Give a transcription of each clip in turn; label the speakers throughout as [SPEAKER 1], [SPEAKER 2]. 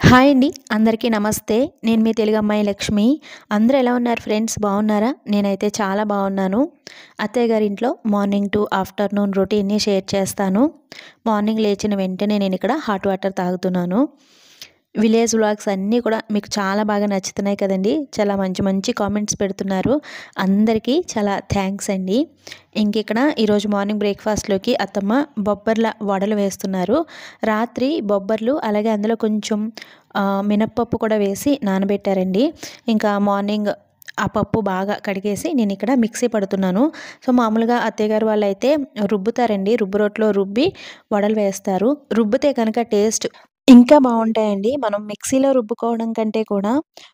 [SPEAKER 1] Hi అండి. అందరికీ నమస్తే. నేను మీ తెలుగు అమ్మాయి లక్ష్మి. అందరూ ఎలా ఉన్నారు ఫ్రెండ్స్? బాగున్నారా? నేనైతే చాలా బాగున్నాను. అత్తయ్య గారి ఇంట్లో మార్నింగ్ టు ఆఫ్టర్‌నూన్ రొటీన్‌ని షేర్ చేస్తాను. మార్నింగ్ లేచిన వెంటనే నేనిక్కడ హాట్ వాటర్ తాగుతున్నాను. విలేజ్ వ్లాగ్స్ అన్నీ కూడా మీకు చాలా బాగా నచ్చుతున్నాయి కదండీ! చాలా మంచి మంచి కామెంట్స్ పెడుతున్నారు. అందరికీ చాలా థ్యాంక్స్ అండి. ఇంకిక్కడ ఈరోజు మార్నింగ్ బ్రేక్‌ఫాస్ట్‌లోకి అత్తమ్మ బొబ్బర్ల వడలు వేస్తున్నారు. రాత్రి బొబ్బర్లు అలాగే అందులో కొంచెం మినప్పప్పు కూడా వేసి నానబెట్టారండి. ఇంకా మార్నింగ్ ఆ పప్పు బాగా కడిగేసి నేనిక్కడ మిక్సీ పడుతున్నాను. సో, మామూలుగా అత్తయ్య గారు వాళ్ళైతే రుబ్బుతారండి. రుబ్బు రోట్లో రుబ్బి వడలు వేస్తారు. రుబ్బితే కనుక టేస్ట్ ఇంకా బావుంటాయండి. మనం మిక్సీలో రుబ్బుకోవడం కంటే కూడా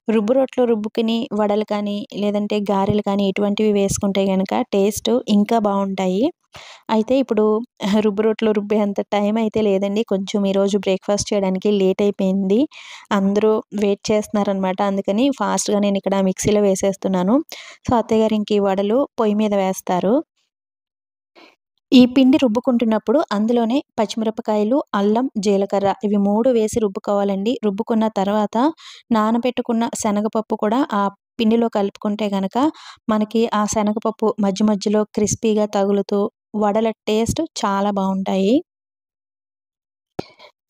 [SPEAKER 1] రుబ్బు రోట్లో రుబ్బుకుని వడలు కానీ, లేదంటే గారెలు కానీ ఇటువంటివి వేసుకుంటే గనక టేస్ట్ ఇంకా బావుంటాయి. అయితే ఇప్పుడు రుబ్బు రోట్లో రుబ్బేంత టైం అయితే లేదండి. కొంచెం ఈరోజు బ్రేక్‌ఫాస్ట్ చేయడానికి లేట్ అయిపోయింది. అందరూ వెయిట్ చేస్తున్నారనమాట. అందుకని ఫాస్ట్‌గా నేనిక్కడ మిక్సీలో వేసేస్తున్నాను. సో, అత్తయ్య గారు ఇంక ఈ వడలు పొయ్యి మీద వేస్తారు. ఈ పిండి రుబ్బుకుంటున్నప్పుడు అందులోనే పచ్చిమిరపకాయలు, అల్లం, జీలకర్ర ఇవి 3 వేసి రుబ్బుకోవాలండి. రుబ్బుకున్న తర్వాత నానబెట్టుకున్న శనగపప్పు కూడా ఆ పిండిలో కలుపుకుంటే గనక మనకి ఆ శనగపప్పు మధ్య మధ్యలో క్రిస్పీగా తగులుతూ వడల టేస్ట్ చాలా బావుంటాయి.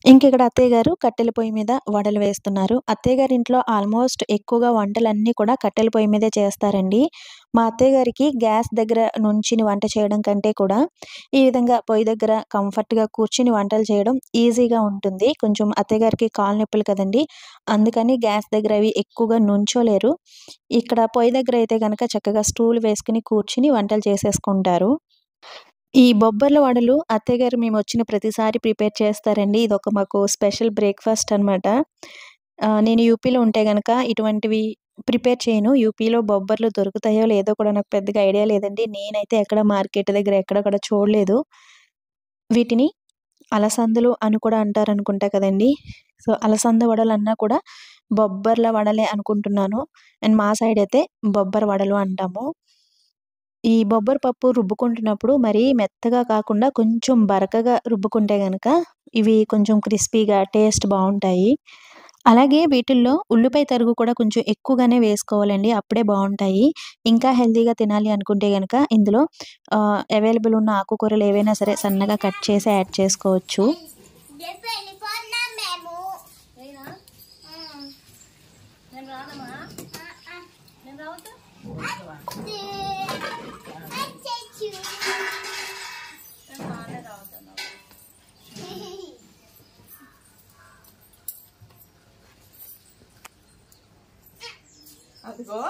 [SPEAKER 1] ఇంకిక్కడ అత్తయ్య గారు కట్టెల పొయ్యి మీద వడలు వేస్తున్నారు. అత్తయ్య గారి ఇంట్లో ఆల్మోస్ట్ ఎక్కువగా వంటలన్నీ కూడా కట్టెల పొయ్యి మీదే చేస్తారండి. మా అత్తయ్య గారికి గ్యాస్ దగ్గర నుంచిని వంట చేయడం కంటే కూడా ఈ విధంగా పొయ్యి దగ్గర కంఫర్ట్‌గా కూర్చొని వంటలు చేయడం ఈజీగా ఉంటుంది. కొంచెం అత్తయ్య గారికి కాళ్ళు నొప్పులు కదండీ! అందుకని గ్యాస్ దగ్గర అవి ఎక్కువగా నుంచోలేరు. ఇక్కడ పొయ్యి దగ్గర అయితే గనక చక్కగా స్టూల్ వేసుకొని కూర్చొని వంటలు చేసేసుకుంటారు. ఈ బొబ్బర్ల వడలు అత్తయ్య గారు మేమొచ్చిన ప్రతిసారి ప్రిపేర్ చేస్తారండి. ఇదొక మాకు స్పెషల్ బ్రేక్‌ఫాస్ట్ అనమాట. నేను యూపీలో ఉంటే గనక ఇటువంటివి ప్రిపేర్ చేయను. యూపీలో బొబ్బర్లు దొరుకుతాయో లేదో కూడా నాకు పెద్దగా ఐడియా లేదండి. నేనైతే ఎక్కడ మార్కెట్ దగ్గర ఎక్కడ కూడా చూడలేదు. వీటిని అలసందలు అని కూడా అంటారనుకుంటా కదండీ! సో, అలసంద వడలన్నా కూడా బొబ్బర్ల వడలే అనుకుంటున్నాను. అండ్ మా సైడ్ అయితే బొబ్బర వడలు అంటాము. ఈ బొబ్బర పప్పు రుబ్బుకుంటున్నప్పుడు మరీ మెత్తగా కాకుండా కొంచెం బరకగా రుబ్బుకుంటే గనక ఇవి కొంచెం క్రిస్పీగా టేస్ట్ బావుంటాయి. అలాగే వీటిల్లో ఉల్లిపాయ తరుగు కూడా కొంచెం ఎక్కువగానే వేసుకోవాలండి. అప్పుడే బావుంటాయి. ఇంకా హెల్తీగా తినాలి అనుకుంటే గనక ఇందులో అవైలబుల్ ఉన్న ఆకుకూరలు ఏవైనా సరే సన్నగా కట్ చేసి యాడ్ చేసుకోవచ్చు.
[SPEAKER 2] రేపు వెళ్ళిపోతున్నాం మేము. నేనా? నేను రానమ్మా. నేను రావద్దా? అచ్చచ్చు. నేను రానే రావద్దాను.
[SPEAKER 3] అదిగో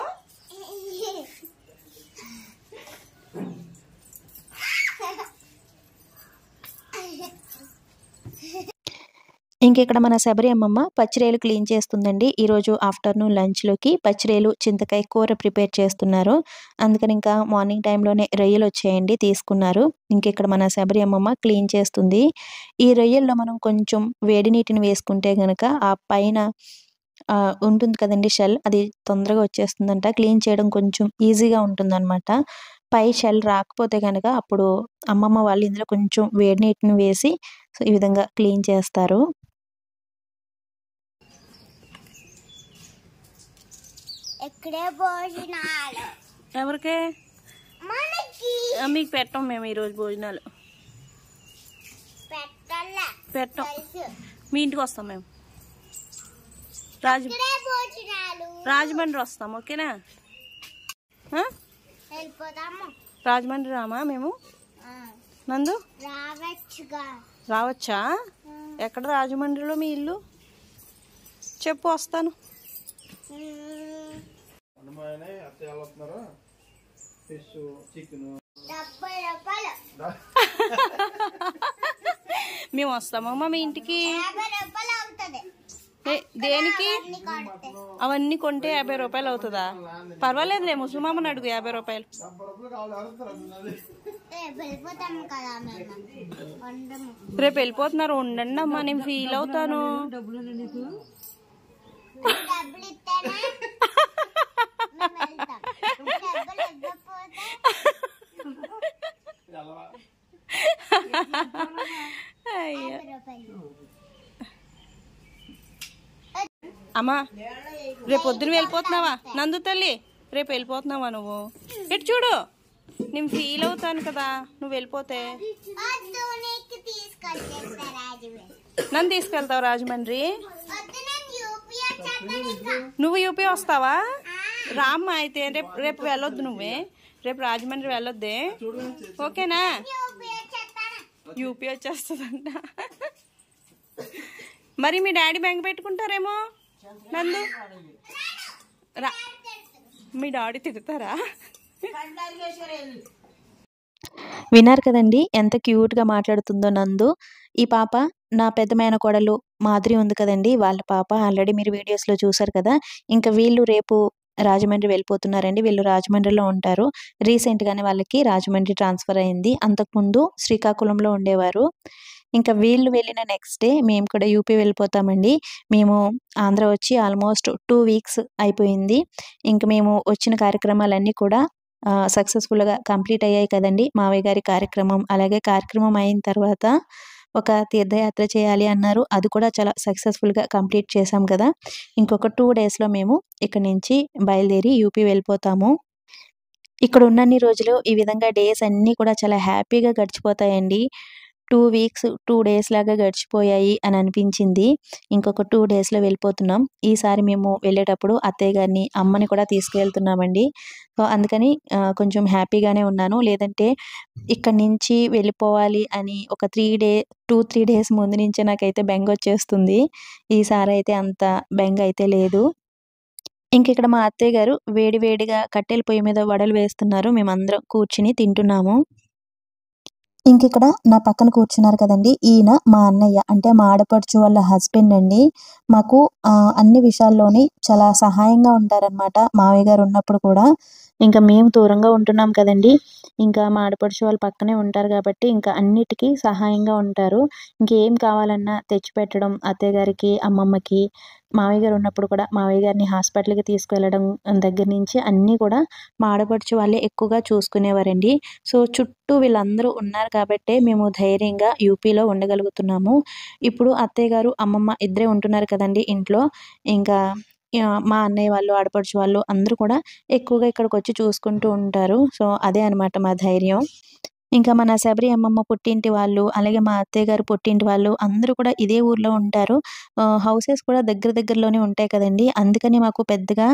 [SPEAKER 1] ఇంకిక్కడ మన శబరి అమ్మమ్మ పచ్చిరేలు క్లీన్ చేస్తుందండి. ఈరోజు ఆఫ్టర్‌నూన్ లంచ్‌లోకి పచ్చిరేలు, చింతకాయ కూర ప్రిపేర్ చేస్తున్నారు. అందుకని ఇంకా మార్నింగ్ టైంలోనే రొయ్యలొచ్చాయండి తీసుకున్నారు. ఇంకిక్కడ మన శబరి అమ్మమ్మ క్లీన్ చేస్తుంది. ఈ రొయ్యల్లో మనం కొంచెం వేడి నీటిని వేసుకుంటే గనక ఆ పైన ఉంటుంది కదండీ షెల్ అది తొందరగా వచ్చేస్తుందంట. క్లీన్ చేయడం కొంచెం ఈజీగా ఉంటుందనమాట. పై షెల్ రాకపోతే గనక అప్పుడు అమ్మమ్మ వాళ్ళు ఇందులో కొంచెం వేడి నీటిని వేసి సో, ఈ విధంగా క్లీన్ చేస్తారు.
[SPEAKER 2] ఎక్కడే భోజనాలు
[SPEAKER 3] ఎవరికే
[SPEAKER 2] మనకి
[SPEAKER 3] మీకు పెట్టం మేము ఈరోజు భోజనాలు
[SPEAKER 2] పెట్టాలా
[SPEAKER 3] పెట్టం.
[SPEAKER 2] తెలుసు.
[SPEAKER 3] మీ ఇంటికి వస్తాం మేము
[SPEAKER 2] ఎక్కడే భోజనాలు
[SPEAKER 3] రాజమండ్రి వస్తాం. ఓకేనా?
[SPEAKER 2] వెళ్ళిపోతాము.
[SPEAKER 3] రాజమండ్రి రామా మేము? నందు
[SPEAKER 2] రావచ్చుగా.
[SPEAKER 3] రావచ్చా? ఎక్కడ రాజమండ్రిలో మీ ఇల్లు చెప్పు, వస్తాను. మేము వస్తామమ్మా మీ ఇంటికి.
[SPEAKER 2] 50 రూపాయలు అవుతుంది.
[SPEAKER 3] దేనికి?
[SPEAKER 2] అన్ని కొడితే.
[SPEAKER 3] అవన్నీ కొంటే 50 రూపాయలు అవుతుందా? పర్వాలేదులే, ముసలిమామని అడుగు 50 రూపాయలు.
[SPEAKER 2] రేపు వెళ్ళిపోతాము కదా మేము. వండము.
[SPEAKER 3] రేపు వెళ్ళిపోతున్నారు, ఉండండి అమ్మా, నేను ఫీల్ అవుతాను.
[SPEAKER 2] డబ్బులు ఇస్తేనే మేము వెళ్తాం. డబ్బులు ఇవ్వకపోతే
[SPEAKER 3] అయ్యో.
[SPEAKER 2] 50 రూపాయలు.
[SPEAKER 3] అమ్మా రేపు పొద్దున వెళ్ళిపోతున్నావా నందు తల్లి? రేపు వెళ్ళిపోతున్నావా నువ్వు? ఇటు చూడు, నేను ఫీల్ అవుతాను కదా నువ్వు వెళ్ళిపోతే. నన్ను తీసుకెళ్తావు రాజమండ్రి? నువ్వు యూపీ వస్తావా? రామ్మా అయితే. రేపు రేపు వెళ్ళొద్దు నువ్వే, రేపు రాజమండ్రి వెళ్ళొద్దే, ఓకేనా? యూపీ వచ్చేస్తుందంట. మరి మీ డాడీ బెంగ పెట్టుకుంటారేమో నందు. మీ డాడీ తిడతారా?
[SPEAKER 1] విన్నారు కదండి ఎంత క్యూట్గా మాట్లాడుతుందో నందు. ఈ పాప నా పెద్ద మేనకోడలు మాధురి ఉంది కదండి, వాళ్ళ పాప. ఆల్రెడీ మీరు వీడియోస్లో చూసారు కదా. ఇంకా వీళ్ళు రేపు రాజమండ్రి వెళ్ళిపోతున్నారండి. వీళ్ళు రాజమండ్రిలో ఉంటారు. రీసెంట్గానే వాళ్ళకి రాజమండ్రి ట్రాన్స్ఫర్ అయింది. అంతకుముందు శ్రీకాకుళంలో ఉండేవారు. ఇంకా వీళ్ళు వెళ్ళిన నెక్స్ట్ డే మేము కూడా యూపీ వెళ్ళిపోతామండి. మేము ఆంధ్ర వచ్చి ఆల్మోస్ట్ 2 వీక్స్ అయిపోయింది. ఇంక మేము వచ్చిన కార్యక్రమాలన్నీ కూడా సక్సెస్ఫుల్గా కంప్లీట్ అయ్యాయి కదండి. మావయ్య గారి కార్యక్రమం, అలాగే కార్యక్రమం అయిన తర్వాత ఒక తీర్థయాత్ర చేయాలి అన్నారు. అది కూడా చాలా సక్సెస్ఫుల్గా కంప్లీట్ చేశాం కదా. ఇంకొక 2 డేస్లో మేము ఇక్కడ నుంచి బయలుదేరి యూపీ వెళ్ళిపోతాము. ఇక్కడ ఉన్నన్ని రోజులు ఈ విధంగా డేస్ అన్నీ కూడా చాలా హ్యాపీగా గడిచిపోతాయండి. 2 వీక్స్ 2 డేస్ లాగా గడిచిపోయాయి అని అనిపించింది. ఇంకొక 2 డేస్లో వెళ్ళిపోతున్నాం. ఈసారి మేము వెళ్ళేటప్పుడు అత్తయ్య గారిని, అమ్మని కూడా తీసుకువెళ్తున్నామండి. సో అందుకని కొంచెం హ్యాపీగానే ఉన్నాను. లేదంటే ఇక్కడి నుంచి వెళ్ళిపోవాలి అని ఒక 2-3 డేస్ ముందు నుంచే నాకైతే బెంగ వచ్చేస్తుంది. ఈసారి అయితే అంత బెంగ అయితే లేదు. ఇంకిక్కడ మా అత్తయ్య గారు వేడి వేడిగా కట్టెల పొయ్యి మీద వడలు వేస్తున్నారు. మేమందరం కూర్చుని తింటున్నాము. ఇంకిక్కడ నా పక్కన కూర్చున్నారు కదండి, ఈయన మా అన్నయ్య, అంటే మా ఆడపడుచు వాళ్ళ హస్బెండ్ అండి. మాకు అన్ని విషయాల్లోని చాలా సహాయంగా ఉంటారనమాట మావయ్య గారు ఉన్నప్పుడు కూడా. ఇంకా మేము దూరంగా ఉంటున్నాం కదండి, ఇంకా మా ఆడపడుచు వాళ్ళు పక్కనే ఉంటారు కాబట్టి ఇంకా అన్నిటికీ సహాయంగా ఉంటారు. ఇంకేం కావాలన్నా తెచ్చిపెట్టడం అత్తయ్య గారికి, అమ్మమ్మకి. మావయ్య గారు ఉన్నప్పుడు కూడా మావయ్య గారిని హాస్పిటల్కి తీసుకువెళ్ళడం దగ్గర నుంచి అన్నీ కూడా మా ఆడపడుచు వాళ్ళే ఎక్కువగా చూసుకునేవారండి. సో చుట్టూ వీళ్ళందరూ ఉన్నారు కాబట్టే మేము ధైర్యంగా యూపీలో ఉండగలుగుతున్నాము. ఇప్పుడు అత్తయ్య గారు, అమ్మమ్మ ఇద్దరే ఉంటున్నారు కదండి ఇంట్లో. ఇంకా మా అన్నయ్య వాళ్ళు, ఆడపడుచు వాళ్ళు అందరూ కూడా ఎక్కువగా ఇక్కడికొచ్చి చూసుకుంటూ ఉంటారు. సో అదే అనమాట మా ధైర్యం. ఇంకా మన శబరి అమ్మమ్మ పుట్టింటి వాళ్ళు, అలాగే మా అత్తయ్య గారు పుట్టింటి వాళ్ళు అందరూ కూడా ఇదే ఊర్లో ఉంటారు. హౌసెస్ కూడా దగ్గరలోనే ఉంటాయి కదండీ. అందుకని మాకు పెద్దగా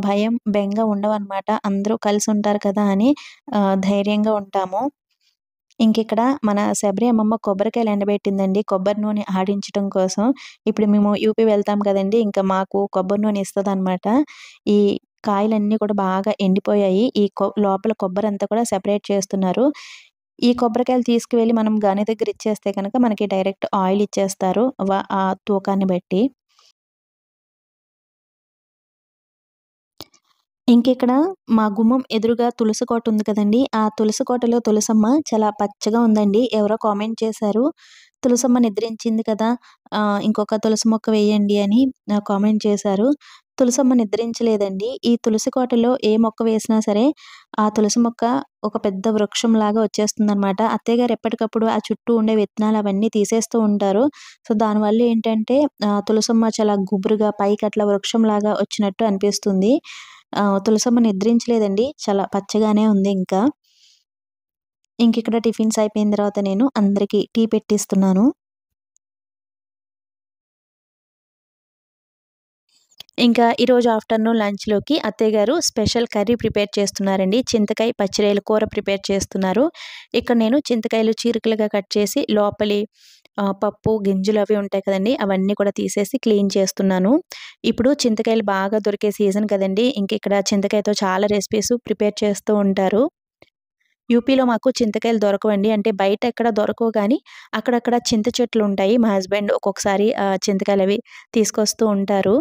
[SPEAKER 1] భయం, బెంగ ఉండవనమాట. అందరూ కలిసి ఉంటారు కదా అని ధైర్యంగా ఉంటాము. ఇంకిక్కడ మన శబరి అమ్మమ్మ కొబ్బరికాయలు ఎండబెట్టిందండి, కొబ్బరి నూనె ఆడించడం కోసం. ఇప్పుడు మేము యూపీ వెళ్తాం కదండీ, ఇంకా మాకు కొబ్బరి నూనె ఇస్తదనమాట. ఈ కాయలన్నీ కూడా బాగా ఎండిపోయాయి. ఈ లోపల కొబ్బరంతా కూడా సెపరేట్ చేస్తున్నారు. ఈ కొబ్బరికాయలు తీసుకువెళ్ళి మనం గని దగ్గర ఇచ్చేస్తే కనుక మనకి డైరెక్ట్ ఆయిల్ ఇచ్చేస్తారు ఆ తూకాన్ని బట్టి. ఇంకిక్కడ మా గుమ్మం ఎదురుగా తులసి కోట ఉంది కదండీ, ఆ తులసి కోటలో తులసమ్మ చాలా పచ్చగా ఉందండి. ఎవరో కామెంట్ చేశారు, తులసమ్మ నిద్రించింది కదా, ఇంకొక తులసి మొక్క వేయండి అని కామెంట్ చేశారు. తులసమ్మ నిద్రించలేదండి. ఈ తులసి కోటలో ఏ మొక్క వేసినా సరే ఆ తులసి మొక్క ఒక పెద్ద వృక్షంలాగా వచ్చేస్తుందనమాట. అత్తయ్య గారు ఎప్పటికప్పుడు ఆ చుట్టూ ఉండే విత్తనాలు అవన్నీ తీసేస్తూ ఉంటారు. సో దానివల్ల ఏంటంటే తులసమ్మ చాలా గుబురుగా పైకి అట్లా వృక్షంలాగా వచ్చినట్టు అనిపిస్తుంది. తులసమ్మ నిద్రించలేదండి, చాలా పచ్చగానే ఉంది. ఇంకిక్కడ టిఫిన్స్ అయిపోయిన తర్వాత నేను అందరికీ టీ పెట్టిస్తున్నాను. ఇంకా ఈరోజు ఆఫ్టర్నూన్ లంచ్లోకి అత్తయ్య గారు స్పెషల్ కర్రీ ప్రిపేర్ చేస్తున్నారండి. చింతకాయ పచ్చిరొయ్యల కూర ప్రిపేర్ చేస్తున్నారు. ఇక్కడ నేను చింతకాయలు చీరికలుగా కట్ చేసి లోపలి పప్పు గింజలు అవి ఉంటాయి కదండి, అవన్నీ కూడా తీసేసి క్లీన్ చేస్తున్నాను. ఇప్పుడు చింతకాయలు బాగా దొరికే సీజన్ కదండి. ఇక్కడ చింతకాయతో చాలా రెసిపీస్ ప్రిపేర్ చేస్తూ ఉంటారు. యూపీలో మాకు చింతకాయలు దొరకవండి, అంటే బయట ఎక్కడ దొరకవు కానీ అక్కడక్కడ చింత చెట్లు ఉంటాయి. మా హస్బెండ్ ఒక్కొక్కసారి చింతకాయలు అవి తీసుకొస్తూ ఉంటారు.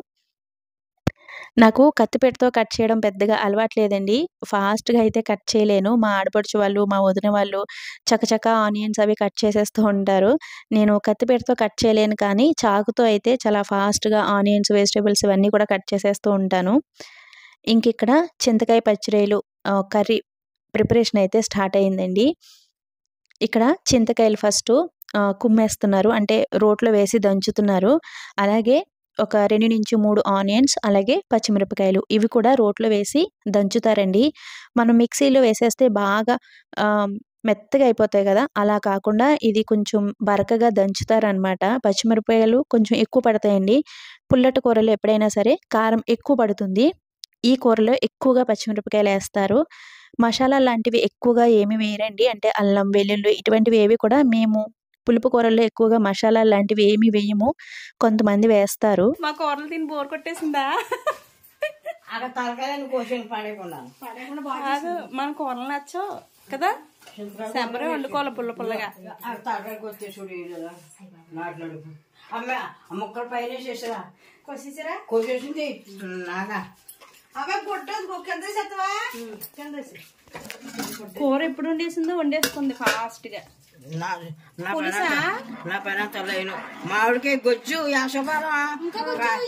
[SPEAKER 1] నాకు కత్తిపీటతో కట్ చేయడం పెద్దగా అలవాట్లేదండి. ఫాస్ట్‌గా అయితే కట్ చేయలేను. మా ఆడపడుచు వాళ్ళు, మా వదిన వాళ్ళు చకచక ఆనియన్స్ అవి కట్ చేసేస్తూ ఉంటారు. నేను కత్తిపీటతో కట్ చేయలేను కానీ చాకుతో అయితే చాలా ఫాస్ట్‌గా ఆనియన్స్, వెజిటబుల్స్ ఇవన్నీ కూడా కట్ చేసేస్తూ ఉంటాను. ఇంకిక్కడ చింతకాయ పచ్చిరొయ్యలు కర్రీ ప్రిపరేషన్ అయితే స్టార్ట్ అయిందండి. ఇక్కడ చింతకాయలు ఫస్టు కుమ్మేస్తున్నారు, అంటే రోట్లో వేసి దంచుతున్నారు. అలాగే ఒక 2 నుంచి 3 ఆనియన్స్ అలాగే పచ్చిమిరపకాయలు ఇవి కూడా రోట్లో వేసి దంచుతారండి. మనం మిక్సీలో వేసేస్తే బాగా మెత్తగా అయిపోతాయి కదా! అలా కాకుండా ఇది కొంచెం బరకగా దంచుతారనమాట. పచ్చిమిరపకాయలు కొంచెం ఎక్కువ పడతాయండి. పుల్లటి కూరలో ఎప్పుడైనా సరే కారం ఎక్కువ పడుతుంది. ఈ కూరలో ఎక్కువగా పచ్చిమిరపకాయలేస్తారు. మసాలా లాంటివి ఎక్కువగా ఏమి వేయరండి. అంటే అల్లం, వెల్లుల్లి ఇటువంటివి ఏవి కూడా మేము పులుపు కూరల్లో ఎక్కువగా మసాలాలు లాంటివి ఏమి వేయము. కొంతమంది వేస్తారు.
[SPEAKER 3] మా కూరలు తిని బోర్ కొట్టేసిందా?
[SPEAKER 4] అక్కడ తలకాయని కోసిన పడేయకుండా
[SPEAKER 3] కాదు, మన కూరలు నచ్చవు కదా, శంబరే వండుకోవాలి పుల్ల పుల్లగా.
[SPEAKER 4] తలకాయకి వచ్చేసుడు మాట్లాడు అమ్మ ముక్కల పైన చేసారా
[SPEAKER 3] కోసేసారా?
[SPEAKER 4] కోసేసింది నాగా
[SPEAKER 3] కూర ఎప్పుడు వండేసిందో వండేస్తుంది ఫాస్ట్ గా.
[SPEAKER 4] నా పైన తలైన మామిడికాయ గొజ్జు యాసపాలం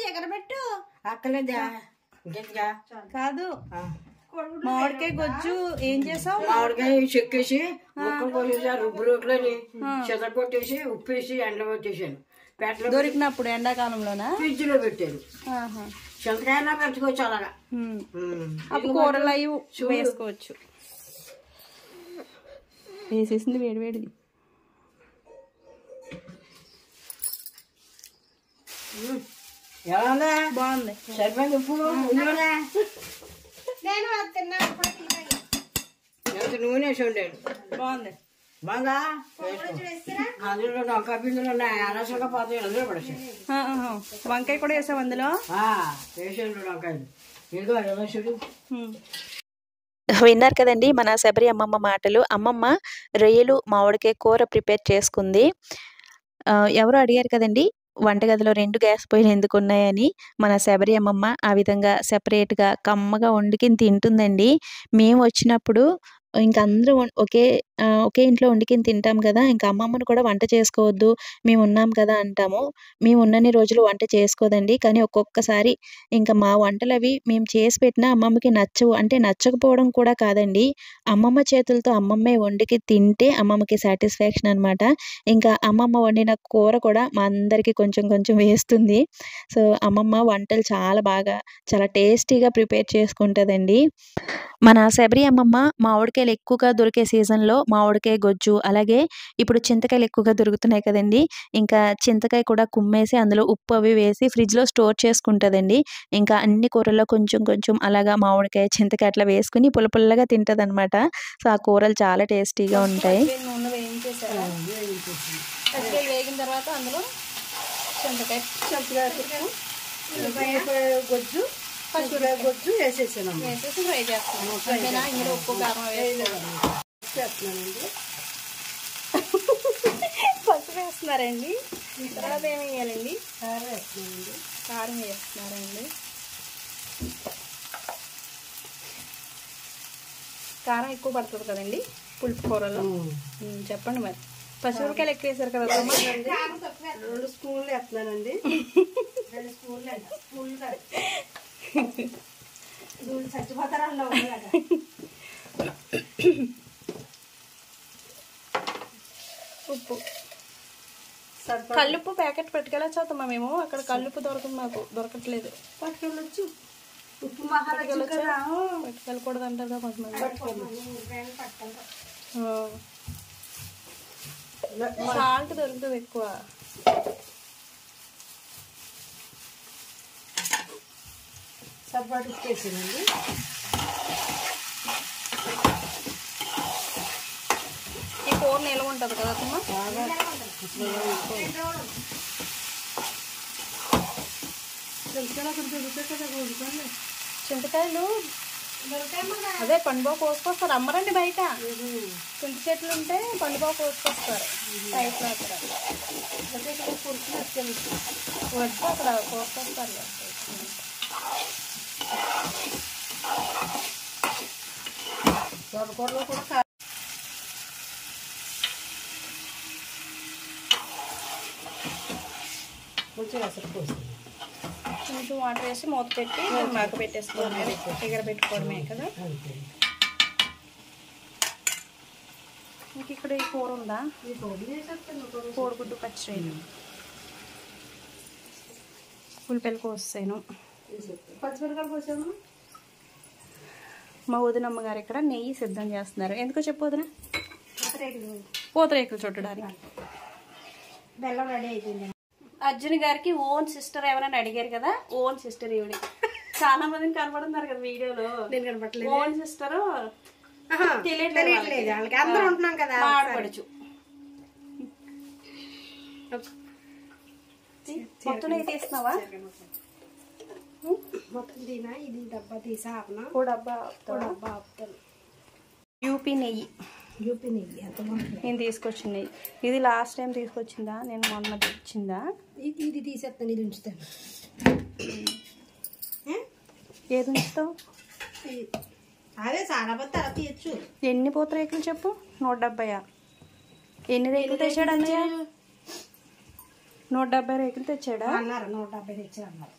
[SPEAKER 3] ఎగరబెట్టు.
[SPEAKER 4] అక్కలేదా ఇంకెందుగా
[SPEAKER 3] కాదు, మామిడికాయ గొజ్జు ఏం చేసావు?
[SPEAKER 4] మామిడికాయ చెక్కేసి ముక్కలు కోసేసి రుబ్బు రోట్లని చెద కొట్టేసి ఉప్పేసి ఎండలో పెట్టేసాను. పెట్టలో
[SPEAKER 3] దొరికినప్పుడు ఎండాకాలంలోనా
[SPEAKER 4] ఫ్రిడ్జ్ లో పెట్టాను. చింతకాయలా పెట్టుకోవచ్చు అలాగా.
[SPEAKER 3] అప్పుడు కూరలు అవి వేసుకోవచ్చు. వేసేసింది వేడి వేడిది.
[SPEAKER 4] ఎలా ఉందా?
[SPEAKER 3] బాగుంది.
[SPEAKER 4] సరిపోయింది ఉప్పు ఎంత నూనె వేసి ఉండాను.
[SPEAKER 3] బాగుంది.
[SPEAKER 4] బాగా అందులో డొంకా పిందులు ఉన్నాయి. అనవసరంగా పోతాయి. అందులో పడేసాను.
[SPEAKER 3] వంకాయ కూడా వేసావు అందులో?
[SPEAKER 4] వేసాను డొంకాయలు. ఏదో ఎలా చూడు.
[SPEAKER 1] విన్నారు కదండి మన శబరి అమ్మమ్మ మాటలు. అమ్మమ్మ రొయ్యలు మామిడికాయ కూర ప్రిపేర్ చేసుకుంది. ఎవరో అడిగారు కదండి వంటగదిలో 2 గ్యాస్ పొయ్యిలు ఎందుకు ఉన్నాయని. మన శబరి అమ్మమ్మ ఆ విధంగా సెపరేట్గా కమ్మగా వండుకుని తింటుందండి. మేము వచ్చినప్పుడు ఇంక అందరూ ఒకే ఇంట్లో వండుకుని తింటాం కదా! ఇంక అమ్మమ్మను కూడా వంట చేసుకోవద్దు మేము ఉన్నాం కదా అంటాము. మేము ఉన్నన్ని రోజులు వంట చేసుకోదండి. కానీ ఒక్కొక్కసారి ఇంకా మా వంటలవి మేము చేసి పెట్టినా అమ్మమ్మకి నచ్చవు. అంటే నచ్చకపోవడం కూడా కాదండి. అమ్మమ్మ చేతులతో అమ్మమ్మే వండికి తింటే అమ్మమ్మకి సాటిస్ఫాక్షన్ అనమాట. ఇంకా అమ్మమ్మ వండిన కూర కూడా మా అందరికీ కొంచెం కొంచెం వేస్తుంది. సో అమ్మమ్మ వంటలు చాలా టేస్టీగా ప్రిపేర్ చేసుకుంటుందండి. మన శబరి అమ్మమ్మ మామిడికాయలు ఎక్కువగా దొరికే సీజన్లో మామిడికాయ గొజ్జు అలాగే ఇప్పుడు చింతకాయలు ఎక్కువగా దొరుకుతున్నాయి కదండి. ఇంకా చింతకాయ కూడా కుమ్మేసి అందులో ఉప్పు అవి వేసి ఫ్రిడ్జ్లో స్టోర్ చేసుకుంటుందండి. ఇంకా అన్ని కూరల్లో కొంచెం కొంచెం అలాగా మామిడికాయ చింతకాయ అట్లా వేసుకుని పుల్లపుల్లగా తింటుంది అనమాట. సో ఆ కూరలు చాలా టేస్టీగా ఉంటాయి.
[SPEAKER 3] నూనె వేయించేసారా? పచ్చికాయలు వేగిన తర్వాత అందులో చింతకాయ
[SPEAKER 4] గొజ్జు పచ్చిమిరపకాయ గొజ్జు వేసేసాను.
[SPEAKER 3] వేసేసి ఫ్రై చేస్తాను. అంతేనా? ఇందులో ఉప్పు కారం
[SPEAKER 4] వేసేస్తున్నానండి.
[SPEAKER 3] పసుపు వేస్తున్నారండి. తర్వాత ఏమి వేయాలండి?
[SPEAKER 4] కారం వేస్తున్నానండి.
[SPEAKER 3] కారం వేస్తున్నారండి. కారం ఎక్కువ పడుతుంది కదండి పులుపు కూరలో. చెప్పండి మరి. పచ్చిమిరపకాయలు ఎక్కువ వేసారు కదా?
[SPEAKER 4] 2 స్పూన్లు వేస్తున్నానండి. 2 స్పూన్లు చచ్చిపోతారన్నా.
[SPEAKER 3] ఉప్పు, కల్లుప్పు ప్యాకెట్ పట్టుకెళ్ళచ్చు అవుతామా మేము? అక్కడ కల్లుప్పు దొరకదు, మాకు దొరకట్లేదు.
[SPEAKER 4] పట్టుకెళ్ళొచ్చు. ఉప్పు
[SPEAKER 3] పట్టుకెళ్ళకూడదు అంటారు కొంతమంది. సాల్ట్ దొరుకుతుంది ఎక్కువ.
[SPEAKER 4] సబ్బాటు ఉప్పు వేసానండి.
[SPEAKER 3] ఈ కూర నిల్వ ఉంటుంది కదా అమ్మ? చింతకాయలు అదే పండుగ కోసుకొస్తారు. అమ్మరండి బయట. చింత చెట్లు ఉంటే పండుగ కోసుకొస్తారు. బయట అక్కడ వద్దు, అక్కడ కోసుకొస్తారు.
[SPEAKER 4] తోటకూరలో కూడా కొంచెం అసలు పోస్తుంది.
[SPEAKER 3] కొంచెం వాటర్ వేసి మూత పెట్టి మాకు పెట్టేసుకోవడమే, దగ్గర పెట్టుకోవడమే కదా. మీకు ఇక్కడ ఈ కూర ఉందా? కోడిగుడ్డు పచ్చడి ఉల్లిపాయలు కోసాను. పచ్చిమిరపకాయలు కోసాను. మా వదినమ్మ గారు ఇక్కడ నెయ్యి సిద్ధం చేస్తున్నారు. ఎందుకో చెప్పు వదిన. పూతరేకులు చుట్టడానికి.
[SPEAKER 2] బెల్లం రెడీ అయిపోయింది.
[SPEAKER 3] అర్జున్ గారికి ఓన్ సిస్టర్ ఎవరైనా అడిగారు కదా, ఓన్ సిస్టర్ ఈవిడ. చాలా మందిని కనపడుతున్నారు కదా వీడియోలో.
[SPEAKER 2] నేను కనపడలేదు.
[SPEAKER 3] ఓన్ సిస్టర్
[SPEAKER 2] తెలియట్లేదు వాళ్ళకి. అందరూ ఉంటున్నాం కదా.
[SPEAKER 3] ఆడపడుచు. మొత్తం నెయ్యి తీస్తున్నావా?
[SPEAKER 2] మొత్తం తీనా? ఇది డబ్బా తీసా ఆపనా?
[SPEAKER 3] ఓ డబ్బా
[SPEAKER 2] ఆపుతాను.
[SPEAKER 3] యూపీ నెయ్యి.
[SPEAKER 2] యూపీ నెయ్యి ఎంత బాగుంటుంది.
[SPEAKER 3] నేను తీసుకొచ్చిన నెయ్యి. ఇది లాస్ట్ టైం తీసుకొచ్చిందా, నేను మొన్న తెచ్చిందా?
[SPEAKER 2] ఇది తీసేస్తాను, ఇది ఉంచుతాను.
[SPEAKER 3] ఏది ఉంచుతావు?
[SPEAKER 2] అదే చాలా పోతే అలా తీయచ్చు.
[SPEAKER 3] ఎన్ని పూతరేకులు చెప్పు? 170. ఎన్ని రేకులు తెచ్చాడు అన్నయ్య? 170 రేకులు తెచ్చాడా?
[SPEAKER 2] అన్నారు 170 తెచ్చారు అన్నారు.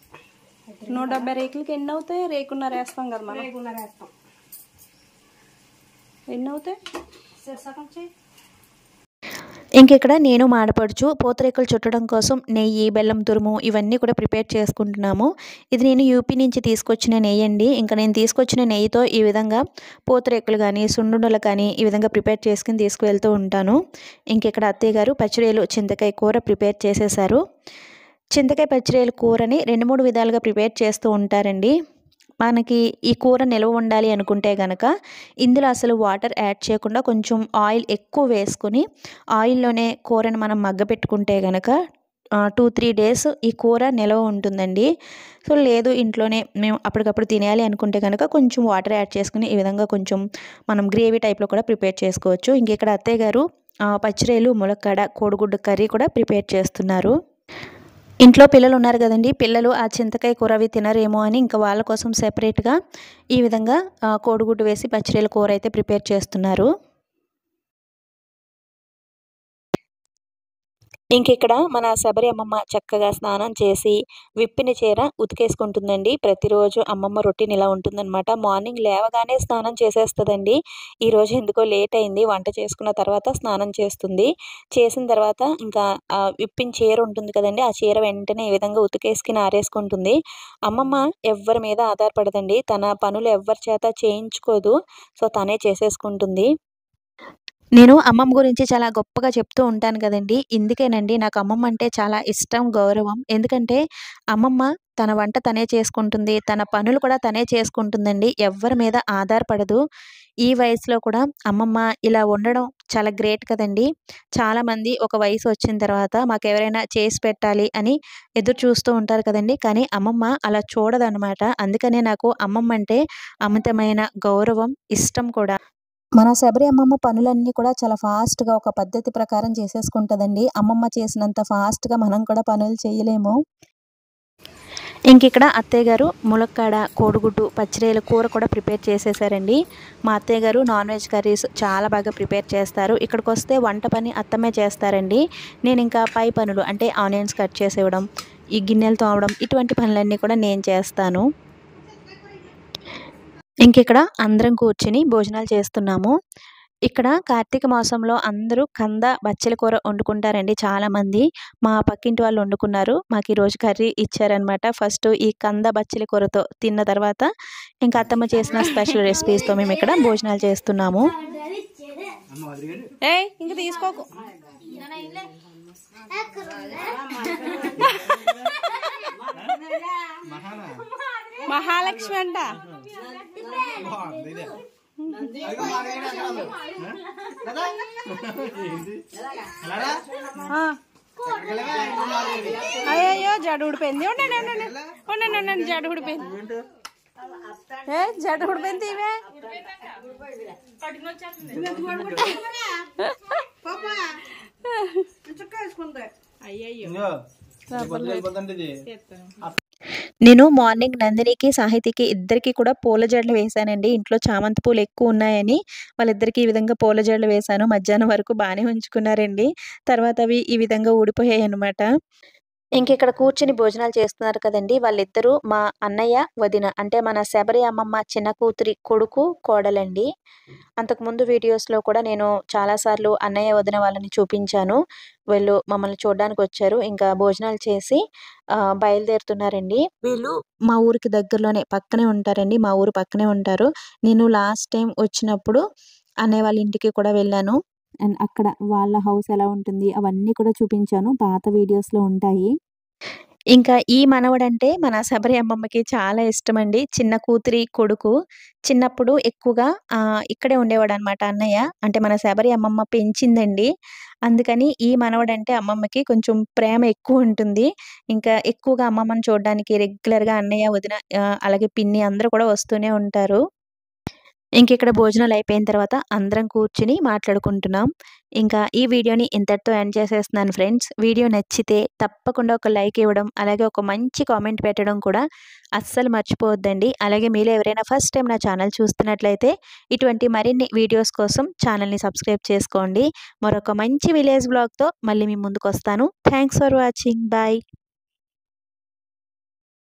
[SPEAKER 3] 170 రేకులకి ఎన్ని అవుతాయి? రేకున్నర వేస్తాం కదా మనం.
[SPEAKER 2] రేగున్నర వేస్తాం.
[SPEAKER 3] ఎన్ని అవుతాయి?
[SPEAKER 2] సగం చేయి.
[SPEAKER 1] ఇంకిక్కడ నేను మాడపడుచు పూతరేకులు చుట్టడం కోసం నెయ్యి, బెల్లం తురుము ఇవన్నీ కూడా ప్రిపేర్ చేసుకుంటున్నాము. ఇది నేను యూపీ నుంచి తీసుకొచ్చిన నెయ్యి అండి. ఇంకా నేను తీసుకొచ్చిన నెయ్యితో ఈ విధంగా పూతరేకులు కానీ, సున్నుండలు కానీ ఈ విధంగా ప్రిపేర్ చేసుకుని తీసుకువెళ్తూ ఉంటాను. ఇంకిక్కడ అత్తయ్య గారు పచ్చిరొయ్యలు, చింతకాయ కూర ప్రిపేర్ చేసేసారు. చింతకాయ పచ్చిరొయ్యల కూరని 2-3 విధాలుగా ప్రిపేర్ చేస్తూ ఉంటారండి. మనకి ఈ కూర నిల్వ ఉండాలి అనుకుంటే కనుక ఇందులో అసలు వాటర్ యాడ్ చేయకుండా కొంచెం ఆయిల్ ఎక్కువ వేసుకొని ఆయిల్లోనే కూరని మనం మగ్గపెట్టుకుంటే కనుక 2-3 డేస్ ఈ కూర నిల్వ ఉంటుందండి. సో లేదు ఇంట్లోనే మేము అప్పటికప్పుడు తినేయాలి అనుకుంటే కనుక కొంచెం వాటర్ యాడ్ చేసుకుని ఈ విధంగా కొంచెం మనం గ్రేవీ టైప్లో కూడా ప్రిపేర్ చేసుకోవచ్చు. ఇంకెక్కడ అత్తయ్య గారు పచ్చిరొయ్యలు, ములక్కాడ, కోడిగుడ్డు కర్రీ కూడా ప్రిపేర్ చేస్తున్నారు. ఇంట్లో పిల్లలు ఉన్నారు కదండి, పిల్లలు ఆ చింతకాయ కూర అవి తినరేమో అని ఇంకా వాళ్ళ కోసం సెపరేట్గా ఈ విధంగా కోడిగుడ్డు వేసి పచ్చిరొయ్యల కూర అయితే ప్రిపేర్ చేస్తున్నారు. ఇంకిక్కడ మన శబరి అమ్మమ్మ చక్కగా స్నానం చేసి విప్పిన చీర ఉతికేసుకుంటుందండి. ప్రతిరోజు అమ్మమ్మ రొటీన్ ఇలా ఉంటుందన్నమాట. మార్నింగ్ లేవగానే స్నానం చేసేస్తుందండి. ఈరోజు ఎందుకో లేట్ అయింది. వంట చేసుకున్న తర్వాత స్నానం చేస్తుంది. చేసిన తర్వాత ఇంకా విప్పిన చీర ఉంటుంది కదండి, ఆ చీర వెంటనే ఈ విధంగా ఉతికేసుకుని ఆరేసుకుంటుంది. అమ్మమ్మ ఎవ్వరి మీద ఆధారపడదండి. తన పనులు ఎవ్వరి చేత చేయించుకోదు. సో తనే చేసేసుకుంటుంది. నేను అమ్మమ్మ గురించి చాలా గొప్పగా చెప్తూ ఉంటాను కదండి. ఇందుకేనండి నాకు అమ్మమ్మ అంటే చాలా ఇష్టం, గౌరవం. ఎందుకంటే అమ్మమ్మ తన వంట తనే చేసుకుంటుంది, తన పనులు కూడా తనే చేసుకుంటుందండి. ఎవ్వరి మీద ఆధారపడదు. ఈ వయసులో కూడా అమ్మమ్మ ఇలా ఉండడం చాలా గ్రేట్ కదండి. చాలామంది ఒక వయసు వచ్చిన తర్వాత మాకెవరైనా చేసి పెట్టాలి అని ఎదురు చూస్తూ ఉంటారు కదండి. కానీ అమ్మమ్మ అలా చూడదనమాట. అందుకనే నాకు అమ్మమ్మ అంటే అమితమైన గౌరవం, ఇష్టం కూడా. మన శబరి అమ్మమ్మ పనులన్నీ కూడా చాలా ఫాస్ట్గా ఒక పద్ధతి ప్రకారం చేసేసుకుంటుందండి. అమ్మమ్మ చేసినంత ఫాస్ట్గా మనం కూడా పనులు చేయలేము. ఇంకిక్కడ అత్తయ్య గారు ములక్కాడ, కోడిగుడ్డు, పచ్చిరొయ్యల కూర కూడా ప్రిపేర్ చేసేసారండి. మా అత్తయ్య గారు నాన్ వెజ్ కర్రీస్ చాలా బాగా ప్రిపేర్ చేస్తారు. ఇక్కడికి వస్తే వంట పని అత్తమ్మే చేస్తారండి. నేను ఇంకా పై పనులు అంటే ఆనియన్స్ కట్ చేసేవడం, ఈ గిన్నెలు తోమడం ఇటువంటి పనులన్నీ కూడా నేను చేస్తాను. ఇంకిక్కడ అందరం కూర్చుని భోజనాలు చేస్తున్నాము. ఇక్కడ కార్తీక మాసంలో అందరూ కంద బచ్చల కూర వండుకుంటారండి చాలామంది. మా పక్కింటి వాళ్ళు వండుకున్నారు. మాకు ఈరోజు కర్రీ ఇచ్చారనమాట. ఫస్ట్ ఈ కంద బచ్చల కూరతో తిన్న తర్వాత ఇంకా అత్తమ్మ చేసిన స్పెషల్ రెసిపీస్తో మేము ఇక్కడ భోజనాలు చేస్తున్నాము.
[SPEAKER 3] ఇంక తీసుకోకు. మహాలక్ష్మి అంట. అయ్యో జడ ఊడిపోయింది. ఉండండి జడ ఊడిపోయింది. జడ ఊడిపోయింది. ఇవే
[SPEAKER 1] నేను మార్నింగ్ నందినికి, సాహితికి ఇద్దరికి కూడా పూల జడలు వేశానండి. ఇంట్లో చామంతి పూలు ఎక్కువ ఉన్నాయని వాళ్ళిద్దరికి ఈ విధంగా పూల జడలు వేశాను. మధ్యాహ్నం వరకు బాగానే ఉంచుకున్నారండి. తర్వాత అవి ఈ విధంగా ఊడిపోయాయి అన్నమాట. ఇక్కడ కూర్చుని భోజనాలు చేస్తున్నారు కదండీ! వాళ్ళిద్దరూ మా అన్నయ్య, వదిన అంటే మన శబరి అమ్మమ్మ చిన్న కూతురి కొడుకు, కోడలండి. అంతకుముందు వీడియోస్‌లో కూడా నేను చాలా సార్లు అన్నయ్య, వదిన వాళ్ళని చూపించాను. వీళ్ళు మమ్మల్ని చూడ్డానికొచ్చారు. ఇంకా భోజనాలు చేసి బయలుదేరుతున్నారండి. వీళ్ళు మా ఊరికి దగ్గరలోనే పక్కనే ఉంటారండి. మా ఊరు పక్కనే ఉంటారు. నేను లాస్ట్ టైం వచ్చినప్పుడు అన్నయ్య వాళ్ళ ఇంటికి కూడా వెళ్ళాను. అండ్ అక్కడ వాళ్ళ హౌస్ ఎలా ఉంటుంది అవన్నీ కూడా చూపించాను. పాత వీడియోస్‌లో ఉంటాయి. ఇంకా ఈ మనవడంటే మన శబరి అమ్మమ్మకి చాలా ఇష్టమండి. చిన్న కూతురి కొడుకు. చిన్నప్పుడు ఎక్కువగా ఇక్కడే ఉండేవాడనమాట అన్నయ్య. అంటే మన శబరి అమ్మమ్మ పెంచిందండి. అందుకని ఈ మనవడంటే అమ్మమ్మకి కొంచెం ప్రేమ ఎక్కువుంటుంది. ఇంకా ఎక్కువగా అమ్మమ్మని చూడడానికి రెగ్యులర్‌గా అన్నయ్య, వదిన అలాగే పిన్ని అందరూ కూడా వస్తూనే ఉంటారు. ఇక్కడ భోజనాలు అయిపోయిన తర్వాత అందరం కూర్చుని మాట్లాడుకుంటున్నాం. ఇంకా ఈ వీడియోని ఇంతటితో ఎండ్ చేసేస్తున్నాను ఫ్రెండ్స్. వీడియో నచ్చితే తప్పకుండా ఒక లైక్ ఇవ్వడం, అలాగే ఒక మంచి కామెంట్ పెట్టడం కూడా అస్సలు మర్చిపోవద్దండి. అలాగే మీలో ఎవరైనా ఫస్ట్ టైం నా ఛానల్ చూస్తున్నట్లయితే ఇటువంటి మరిన్ని వీడియోస్ కోసం ఛానల్‌ని సబ్స్క్రైబ్ చేసుకోండి. మరొక మంచి విలేజ్ వ్లాగ్‌తో మళ్ళీ మీ ముందుకొస్తాను. Thanks for watching. బాయ్.